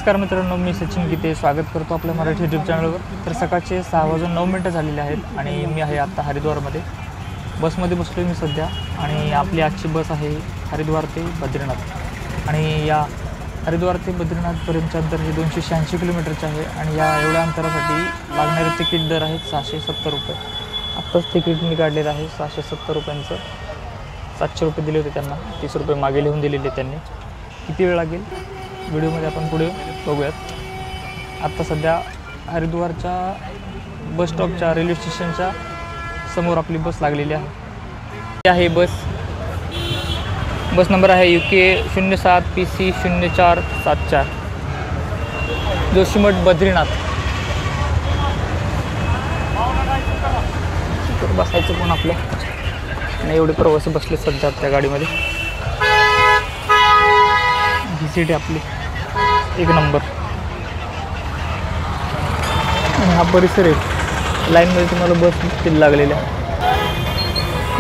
नमस्कार मित्रांनो, मी सचिन गीते स्वागत करतो आपल्या मराठी यूट्यूब चॅनलवर। तर सकाळचे 6:09 झालेले आहेत आणि मी आहे आता हरिद्वारमध्ये। बसमध्ये बसलो मी सध्या आणि आपली आजची बस आहे हरिद्वार ते बद्रीनाथ। आणि या हरिद्वार ते बद्रीनाथपर्यंतचे अंतर हे 286 किलोमीटरचे आहे आणि या एवढ्या अंतरासाठी लागणारे तिकीट दर आहेत 670 रुपये। आत्ताच तिकीट मी काढलेलं आहे 670 रुपयांचं। 700 रुपये दिले होते त्यांना, 30 रुपये मागे लिहून दिलेले त्यांनी। किती वेळ लागेल व्हिडिओमध्ये आपण पुढे बघूयात। आत्ता सध्या हरिद्वारच्या बस स्टॉपच्या रेल्वे स्टेशनच्या समोर आपली बस लागलेली आहे। बस नंबर आहे UK 07 PC 0474 जोशीमठ बद्रीनाथ। तर बसायचं पण आपल्या नाही, एवढे प्रवासी बसले सध्या त्या गाडीमध्ये। ही सीट आहे आपली, एक नंबर। आणि हा परिसर आहे, लाईनमध्ये तुम्हाला बस लागलेल्या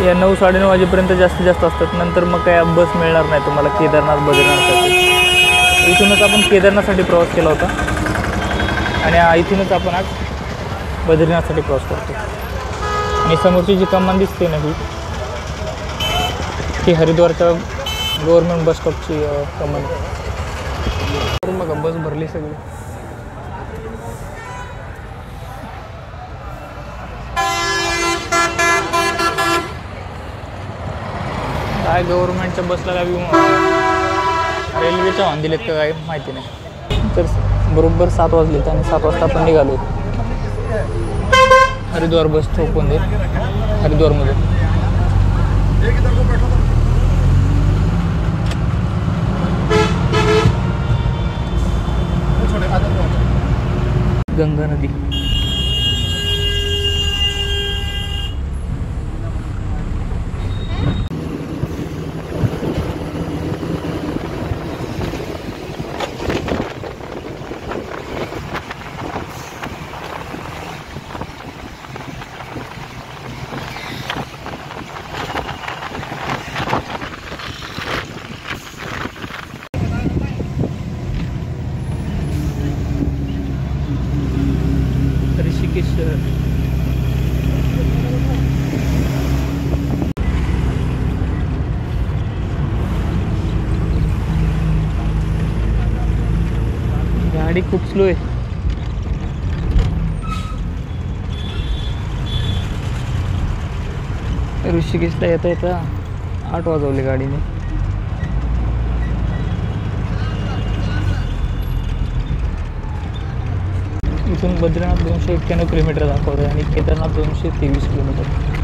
या 9-9:30 वाजेपर्यंत जास्तीत जास्त असतात। नंतर मग काय बस मिळणार नाही तुम्हाला केदारनाथ बद्रीनाथसाठी। इथूनच आपण केदारनाथसाठी प्रवास केला होता आणि इथूनच आपण आज बद्रीनाथसाठी प्रवास करतो। आणि समोरची जी कमान दिसते ना, ही हरिद्वारच्या गव्हर्नमेंट बस स्टॉपची कमान आहे। बघा बस भरली सगळी। काय गव्हर्नमेंटच्या बसला काय रेल्वेच्या हॉर्न दिलेत का काय माहिती नाही। तर बरोबर 7 वाजलेत आणि 7 वाजता आपण निघालो हरिद्वार बस स्टॉपमध्ये हरिद्वारमध्ये। गंगा नदी गाडी खूप स्लो आहे। ऋषिकेशला येता 8 वाजवले गाडीने। इथून बद्रीनाथ 291 किलोमीटर दाखवत आहे आणि केदारनाथ 223 किलोमीटर।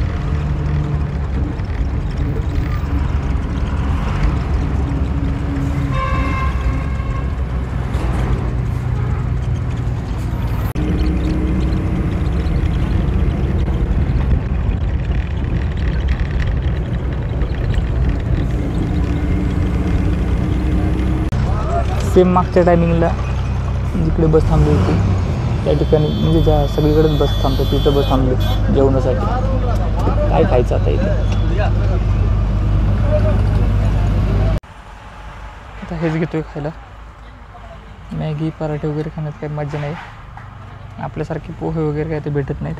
सेम मागच्या टायमिंगला जिकडे बस थांबली होती त्या ठिकाणी, म्हणजे ज्या सगळीकडेच बस थांबतात तिथं बस थांबली जेवणासाठी। काय खायचं आता इथे? आता हेच घेतोय खायला, मॅगी पराठे वगैरे खाण्यात काही मजा नाही। आपल्यासारखे पोहे वगैरे काय ते भेटत नाहीत।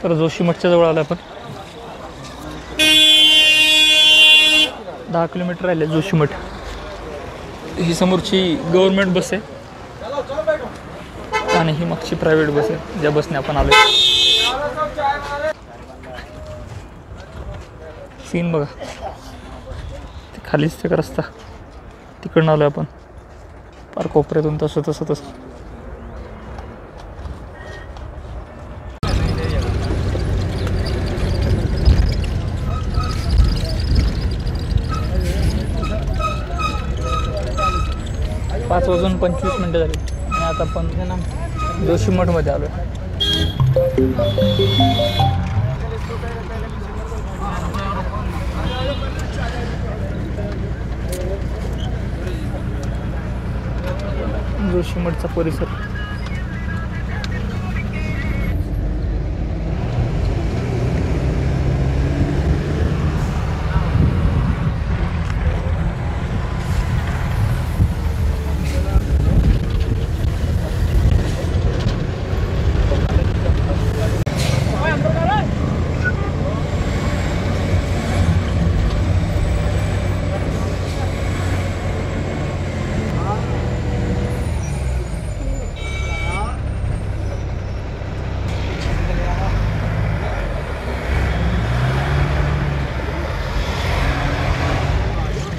तर जोशीमठच्या जवळ आलो आपण. 10 किलोमीटर राहिले जोशीमठ. ही समोरची गव्हर्नमेंट बस आहे आणि ही मागची प्रायव्हेट बस आहे ज्या बसने आपण आलो. सीन बघा, ते खालीच ते रस्ता तिकडनं आलो आपण पार कोपऱ्यातून. तसं 5:25 झाली आणि आता आपण जोशीमठमध्ये आलो. जोशीमठचा परिसर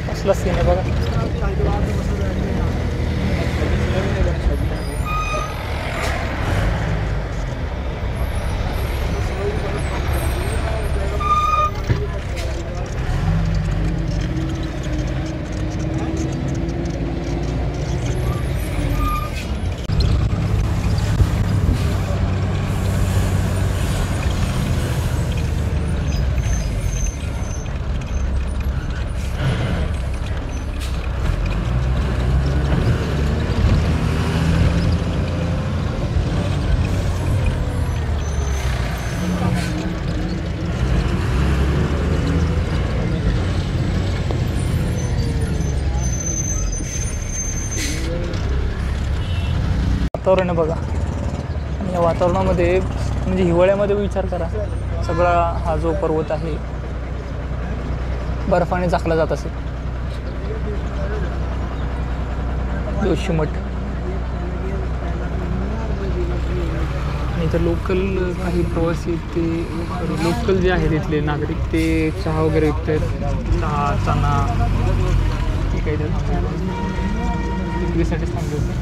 कसला सीन आहे बघा. वातावरण आहे बघा. आणि या वातावरणामध्ये म्हणजे हिवाळ्यामध्ये विचार करा, सगळा हा जो पर्वत आहे बर्फाने झाकला जात असेल. जोशीमठ. आणि इथं लोकल काही प्रवासी ते लोकल जे आहेत इथले नागरिक ते चहा वगैरे विकतात. चहा, चणा ठीक आहे. विक्रीसाठी थांबले होते.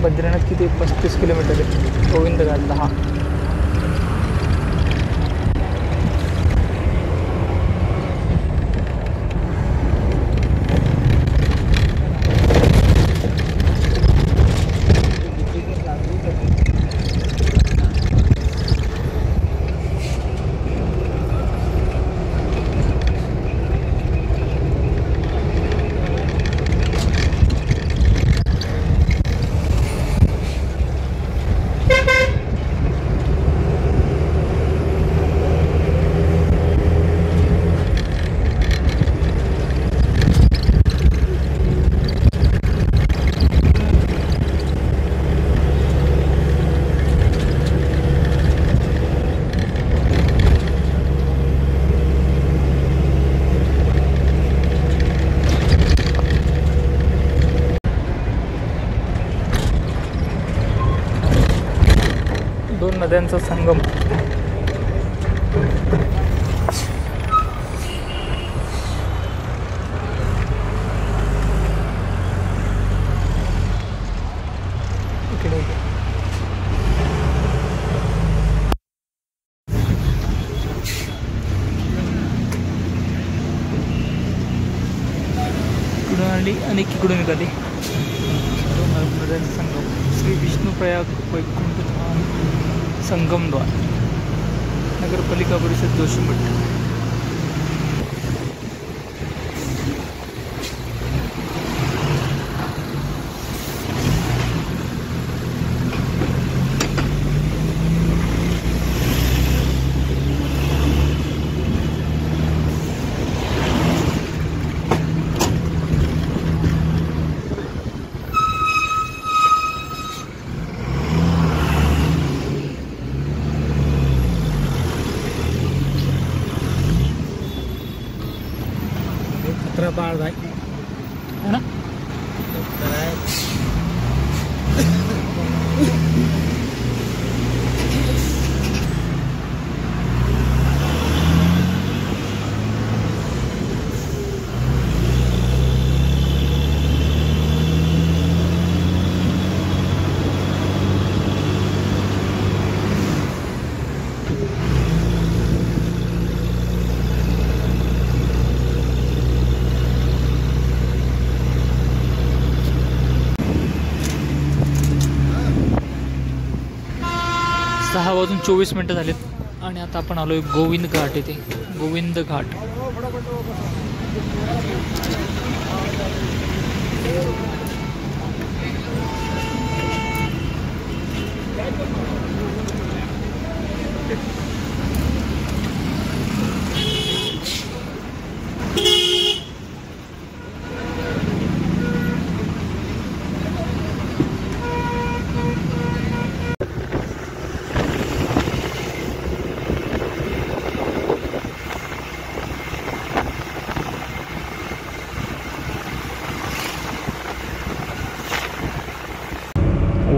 बद्रीनाथ किती 35 किलोमीटर आहे. गोविंदघाट 10. दोन नद्यांचा संगम. इकडे इकडून आली आणि इकडून निघाली. ज्योतिर्लिंगांचा संगम श्री विष्णुप्रयाग वैकुंठ धाम संगमद्वार नगरपालिका परिषद जोशीमठ. बाळ भाई है ना. सहा वाजून 24 मिनटं झालेत आणि आता आपण आलोय गोविंद घाट येथे. गोविंद घाट.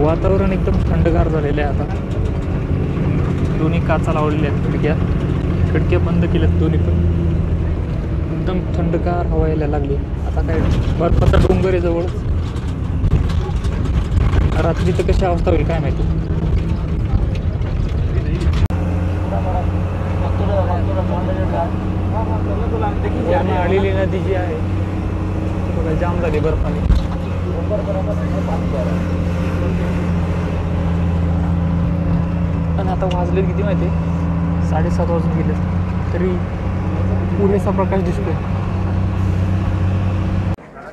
वातावरण एकदम थंडगार झालेलं आहे. आता दोन्ही काचा लावलेल्या आहेत. खिडक्या बंद केल्यात दोन्ही पण. एकदम थंडगार हवा यायला लागली. आता काय बर्फाचा डोंगर आहे जवळ. रात्री तर कशी अवस्था होईल काय माहिती. आलेली नदी जी आहे बघा जाम झाली बर्फाने. आणि आता वाजले किती माहिती आहे 7:30 वाजून गेले तरी पुरेसा प्रकाश दिसतोय.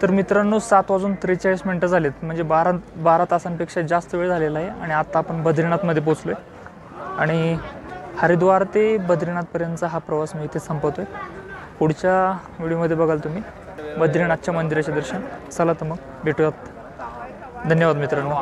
तर मित्रांनो 7:43 झालेत. म्हणजे 12 तासांपेक्षा जास्त वेळ झालेला आहे. आणि आता आपण बद्रीनाथमध्ये पोचलो आहे. आणि हरिद्वार ते बद्रीनाथपर्यंतचा हा प्रवास मी इथे संपवतो आहे. पुढच्या व्हिडिओमध्ये बघाल तुम्ही बद्रीनाथच्या मंदिराचे दर्शन. चला तर मग भेटूयात. धन्यवाद मित्रांनो.